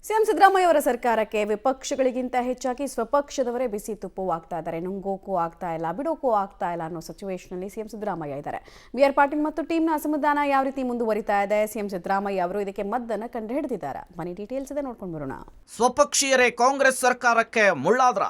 CM Siddaramaiah ಅವರ ಸರ್ಕಾರಕ್ಕೆ ವಿಪಕ್ಷಗಳಿಗಿಂತ ಹೆಚ್ಚಾಗಿ ಸ್ವಪಕ್ಷದವರೇ ಬಿಸಿ ತುಪ್ಪವಾಗ್ತಾ ಇದ್ದಾರೆ. ನುಂಗೋಕ್ಕೂ ಆಗ್ತಾ ಇಲ್ಲ, ಬಿಡೋಕ್ಕೂ ಆಗ್ತಾ ಇಲ್ಲ ಅನ್ನೋ ಸಿಚುವೇಶನ್ ಅಲ್ಲಿ ಸಿಎಂ ಸಿದ್ದರಾಮಯ್ಯ ಇದ್ದಾರೆ. ಬಿ.ಆರ್. ಪಾಟೀಲ್ ಮತ್ತು ಟೀಮ್ನ ಅಸಮಾಧಾನ ಯಾವ ರೀತಿ ಮುಂದುವರಿತಾ ಇದೆ, ಸಿಎಂ ಸಿದ್ದರಾಮಯ್ಯ ಅವರು ಇದಕ್ಕೆ ಮದ್ದನ್ನು ಕಂಡು ಹಿಡಿದಿದ್ದಾರೆ. ಬನ್ನಿ ಡೀಟೇಲ್ಸ್ ಇದೆ ನೋಡ್ಕೊಂಡು ಬರೋಣ. ಸ್ವಪಕ್ಷೀಯರೇ ಕಾಂಗ್ರೆಸ್ ಸರ್ಕಾರಕ್ಕೆ ಮುಳ್ಳಾದ್ರ,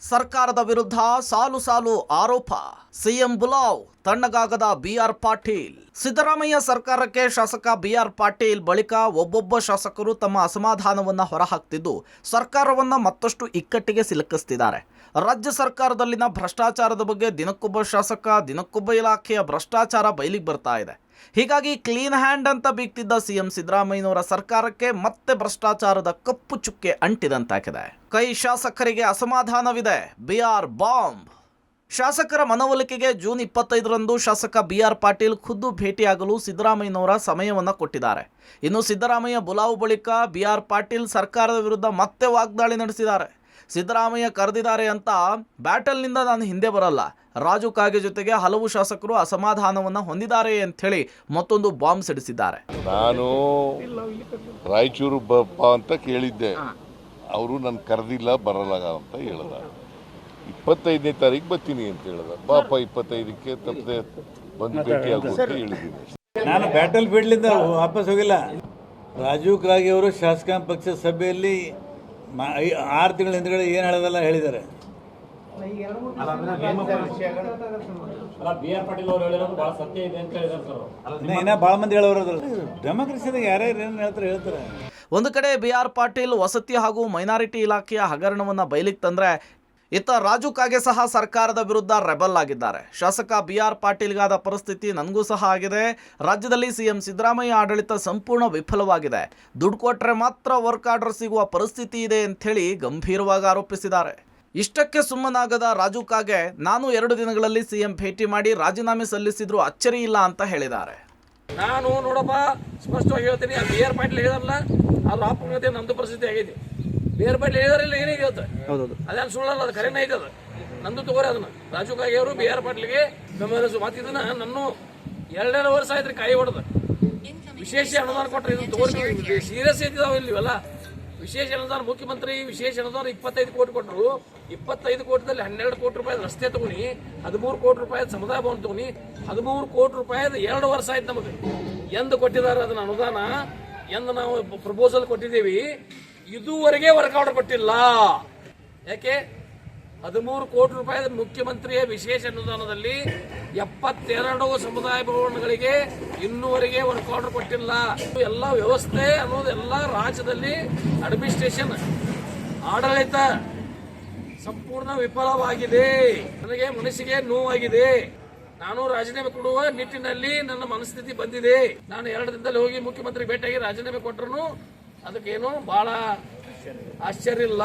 ಸರ್ಕಾರದ ವಿರುದ್ಧ ಸಾಲು ಸಾಲು ಆರೋಪ, ಸಿಎಂ ಬುಲಾವ್, ತಣ್ಣಗಾಗದ ಬಿ.ಆರ್. ಪಾಟೀಲ್. ಸಿದ್ದರಾಮಯ್ಯ ಸರ್ಕಾರಕ್ಕೆ ಶಾಸಕ ಬಿ.ಆರ್. ಪಾಟೀಲ್ ಬಳಿಕ ಒಬ್ಬೊಬ್ಬ ಶಾಸಕರು ತಮ್ಮ ಅಸಮಾಧಾನವನ್ನ ಹೊರಹಾಕ್ತಿದ್ದು ಸರ್ಕಾರವನ್ನ ಮತ್ತಷ್ಟು ಇಕ್ಕಟ್ಟಿಗೆ ಸಿಲುಕಿಸ್ತಿದ್ದಾರೆ. ರಾಜ್ಯ ಸರ್ಕಾರದಲ್ಲಿನ ಭ್ರಷ್ಟಾಚಾರದ ಬಗ್ಗೆ ದಿನಕ್ಕೊಬ್ಬ ಶಾಸಕ, ದಿನಕ್ಕೊಬ್ಬ ಇಲಾಖೆಯ ಭ್ರಷ್ಟಾಚಾರ ಬಯಲಿಗೆ ಬರ್ತಾ ಇದೆ. ಹೀಗಾಗಿ ಕ್ಲೀನ್ ಹ್ಯಾಂಡ್ ಅಂತ ಬೀಗ್ತಿದ್ದ ಸಿಎಂ ಸಿದ್ದರಾಮಯ್ಯನವರ ಸರ್ಕಾರಕ್ಕೆ ಮತ್ತೆ ಭ್ರಷ್ಟಾಚಾರದ ಕಪ್ಪು ಚುಕ್ಕೆ ಅಂಟಿದಂತಾಗಿದೆ. ಕೈ ಶಾಸಕರಿಗೆ ಅಸಮಾಧಾನವಿದೆ, ಬಿ.ಆರ್. ಬಾಂಬ್. ಶಾಸಕರ ಮನವೊಲಿಕೆಗೆ ಜೂನ್ 25ರಂದು ಶಾಸಕ ಬಿ.ಆರ್. ಪಾಟೀಲ್ ಖುದ್ದು ಭೇಟಿಯಾಗಲು ಸಿದ್ದರಾಮಯ್ಯನವರ ಸಮಯವನ್ನು ಕೊಟ್ಟಿದ್ದಾರೆ. ಇನ್ನು ಸಿದ್ದರಾಮಯ್ಯ ಬುಲಾವು ಬಳಿಕ ಬಿ.ಆರ್. ಪಾಟೀಲ್ ಸರ್ಕಾರದ ವಿರುದ್ಧ ಮತ್ತೆ ವಾಗ್ದಾಳಿ ನಡೆಸಿದ್ದಾರೆ. ಸಿದ್ದರಾಮಯ್ಯ ಕರೆದಿದ್ದಾರೆ ಅಂತ ಬ್ಯಾಟಲ್ನಿಂದ ನಾನು ಹಿಂದೆ ಬರಲ್ಲ, ರಾಜು ಕಾಗೆ ಜೊತೆಗೆ ಹಲವು ಶಾಸಕರು ಅಸಮಾಧಾನವನ್ನು ಹೊಂದಿದ್ದಾರೆ ಅಂಥೇಳಿ ಮತ್ತೊಂದು ಬಾಂಬ್ ಸಿಡಿಸಿದ್ದಾರೆ. ನಾನು ರಾಯಚೂರು ಬಪ್ಪ ಅಂತ ಕೇಳಿದ್ದೆ, ಅವರು ನನ್ನ ಕರೆದಿಲ್ಲ, ಬರಲ್ಲ ಅಂತ ಹೇಳ್ದ. 25ನೇ ತಾರೀಕು ಬರ್ತೀನಿ ಅಂತ ಹೇಳ್ದ. ಬಾಪ 25ಕ್ಕೆ ತಪ್ಪದೆ ಬಂದು ಭೇಟಿ ಆಗುತ್ತೆ ಹೇಳಿದ್ದೀನಿ. ನಾನು ಬ್ಯಾಟಲ್ ಫೀಲ್ಡ್ಲಿಂದ ವಾಪಸ್ ಹೋಗಿಲ್ಲ. ರಾಜೀವ್ ಕಾಗೆ ಅವರು ಶಾಸಕಾಂಗ ಪಕ್ಷದ ಸಭೆಯಲ್ಲಿ 6 ತಿಂಗಳ ಹಿಂದ್ಗಡೆ ಏನು ಹೇಳೋದಲ್ಲ ಹೇಳಿದ್ದಾರೆ. ಇನ್ನ ಭಾಳ ಮಂದಿ ಹೇಳೋರು ಡೆಮೋಕ್ರಸಿದಾಗ ಯಾರ್ಯಾರು ಏನು ಹೇಳ್ತಾರೆ. ಒಂದು ಕಡೆ ಬಿ.ಆರ್. ಪಾಟೀಲ್ ವಸತಿ ಹಾಗೂ ಮೈನಾರಿಟಿ ಇಲಾಖೆಯ ಹಗರಣವನ್ನು ಬಯಲಿಗೆ ತಂದ್ರೆ, ಇತ್ತ ರಾಜು ಕಾಗೆ ಸಹ ಸರ್ಕಾರದ ವಿರುದ್ಧ ರೆಬಲ್ ಆಗಿದ್ದಾರೆ. ಶಾಸಕ ಬಿ.ಆರ್. ಪಾಟೀಲ್ಗಾದ ಪರಿಸ್ಥಿತಿ ನನಗೂ ಸಹ ಆಗಿದೆ. ರಾಜ್ಯದಲ್ಲಿ ಸಿಎಂ ಸಿದ್ದರಾಮಯ್ಯ ಆಡಳಿತ ಸಂಪೂರ್ಣ ವಿಫಲವಾಗಿದೆ. ದುಡ್ಡು ಕೊಟ್ಟರೆ ಮಾತ್ರ ವರ್ಕ್ ಆರ್ಡರ್ ಸಿಗುವ ಪರಿಸ್ಥಿತಿ ಇದೆ ಅಂಥೇಳಿ ಗಂಭೀರವಾಗಿ ಆರೋಪಿಸಿದ್ದಾರೆ. ಇಷ್ಟಕ್ಕೆ ಸುಮ್ಮನಾಗದ ರಾಜು ಕಾಗೆ, ನಾನು 2 ದಿನಗಳಲ್ಲಿ ಸಿಎಂ ಭೇಟಿ ಮಾಡಿ ರಾಜೀನಾಮೆ ಸಲ್ಲಿಸಿದ್ರು ಅಚ್ಚರಿ ಇಲ್ಲ ಅಂತ ಹೇಳಿದ್ದಾರೆ. ನಾನು ನೋಡಪ್ಪ ಸ್ಪಷ್ಟವಾಗಿ ಹೇಳ್ತೀನಿ, ಬಿ.ಆರ್. ಪಾಟೀಲ್ ಹೇಳಿದಾರಲ್ಲ, ಅದು ಆಪುಂಗತೆ ನಮ್ದು ಪರಿಸ್ಥಿತಿ ಆಗಿದೆ. ಬಿ.ಆರ್. ಪಾಟೀಲ್ ಹೇಳಿದಾರಲ್ಲ, ಏನೇ ಹೇಳ್ತ ಅದೇನು ಸುಳ್ಳಲ್ಲ, ಅದು ಕರೆನೇ ಐತದ. ನಂದು ತಗೋರಿ ಅದನ್ನ. ರಾಜು ಕಾಗೆ ಅವರು ಬಿ.ಆರ್. ಪಾಟೀಲ್ಗೆ ಬೆಂಬಲಿಸು ಮಾತಿದ್ದನ್ನ ನನ್ನ 2 ವರ್ಷ ಆಯ್ತು ಕಾಯಿ ಹೊಡೆದ. ವಿಶೇಷ ಅನುದಾನ ಕೊಟ್ಟರೆ ಇದನ್ನು ತಗೋರಿ, ಸೀರಿಯಸ್ ಐತಿದಾವ ಇಲ್ಲಿವಲ್ಲ. ವಿಶೇಷ ಅನುದಾನ ಮುಖ್ಯಮಂತ್ರಿ ವಿಶೇಷ ಅನುದಾನ 25 ಕೋಟಿ ಕೊಟ್ಟರು. 25 ಕೋಟಿದಲ್ಲಿ 12 ಕೋಟಿ ರೂಪಾಯಿ ರಸ್ತೆ ತಗೊನಿ, 13 ಕೋಟಿ ರೂಪಾಯಿ ಸಮುದಾಯ ಭವನ ತಗೊನಿ, 13 ಕೋಟಿ ರೂಪಾಯಿ 2 ವರ್ಷ ಆಯ್ತು ನಮಗೆ. ಎಂದು ಕೊಟ್ಟಿದ್ದಾರೆ ಅದನ್ನ ಅನುದಾನ, ಎಂದು ನಾವು ಪ್ರಪೋಸಲ್ ಕೊಟ್ಟಿದ್ದೀವಿ, ಇದುವರೆಗೆ ವರ್ಕ್ ಆರ್ಡರ್ ಕೊಟ್ಟಿಲ್ಲ. ಯಾಕೆ? 13 ಕೋಟಿ ರೂಪಾಯಿ ಮುಖ್ಯಮಂತ್ರಿಯ ವಿಶೇಷ ಅನುದಾನದಲ್ಲಿ 72 ಸಮುದಾಯ ಭವನಗಳಿಗೆ ಇನ್ನೂವರೆಗೆ ವರ್ಕ್ ಆರ್ಡರ್ ಕೊಟ್ಟಿಲ್ಲ. ಎಲ್ಲ ವ್ಯವಸ್ಥೆ ಅನ್ನೋದು ಎಲ್ಲ ರಾಜ್ಯದಲ್ಲಿ ಅಡ್ಮಿನಿಸ್ಟ್ರೇಷನ್ ಆಡಳಿತ ಸಂಪೂರ್ಣ ವಿಫಲವಾಗಿದೆ. ನನಗೆ ಮನಸ್ಸಿಗೆ ನೋವಾಗಿದೆ. ನಾನು ರಾಜೀನಾಮೆ ಕೊಡುವ ನಿಟ್ಟಿನಲ್ಲಿ ನನ್ನ ಮನಸ್ಥಿತಿ ಬಂದಿದೆ. ನಾನು 2 ದಿನದಲ್ಲಿ ಹೋಗಿ ಮುಖ್ಯಮಂತ್ರಿ ಭೇಟಿಯಾಗಿ ರಾಜೀನಾಮೆ ಕೊಟ್ಟರು ಅದಕ್ಕೇನು ಬಹಳ ಆಶ್ಚರ್ಯ ಇಲ್ಲ.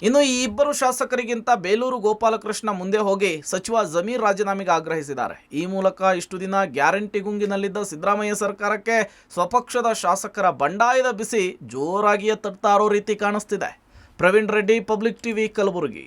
ಇನ್ನು ಈ ಇಬ್ಬರು ಶಾಸಕರಿಗಿಂತ ಬೇಲೂರು ಗೋಪಾಲಕೃಷ್ಣ ಮುಂದೆ ಹೋಗಿ ಸಚಿವ ಜಮೀರ್ ರಾಜೀನಾಮೆಗೆ ಆಗ್ರಹಿಸಿದ್ದಾರೆ. ಈ ಮೂಲಕ ಇಷ್ಟು ದಿನ ಗ್ಯಾರಂಟಿ ಗುಂಗಿನಲ್ಲಿದ್ದ ಸಿದ್ದರಾಮಯ್ಯ ಸರ್ಕಾರಕ್ಕೆ ಸ್ವಪಕ್ಷದ ಶಾಸಕರ ಬಂಡಾಯದ ಬಿಸಿ ಜೋರಾಗಿಯೇ ತಟ್ತಾ ಇರೋ ರೀತಿ ಕಾಣಿಸ್ತಿದೆ. Praveen Reddy, public TV, Kalaburagi.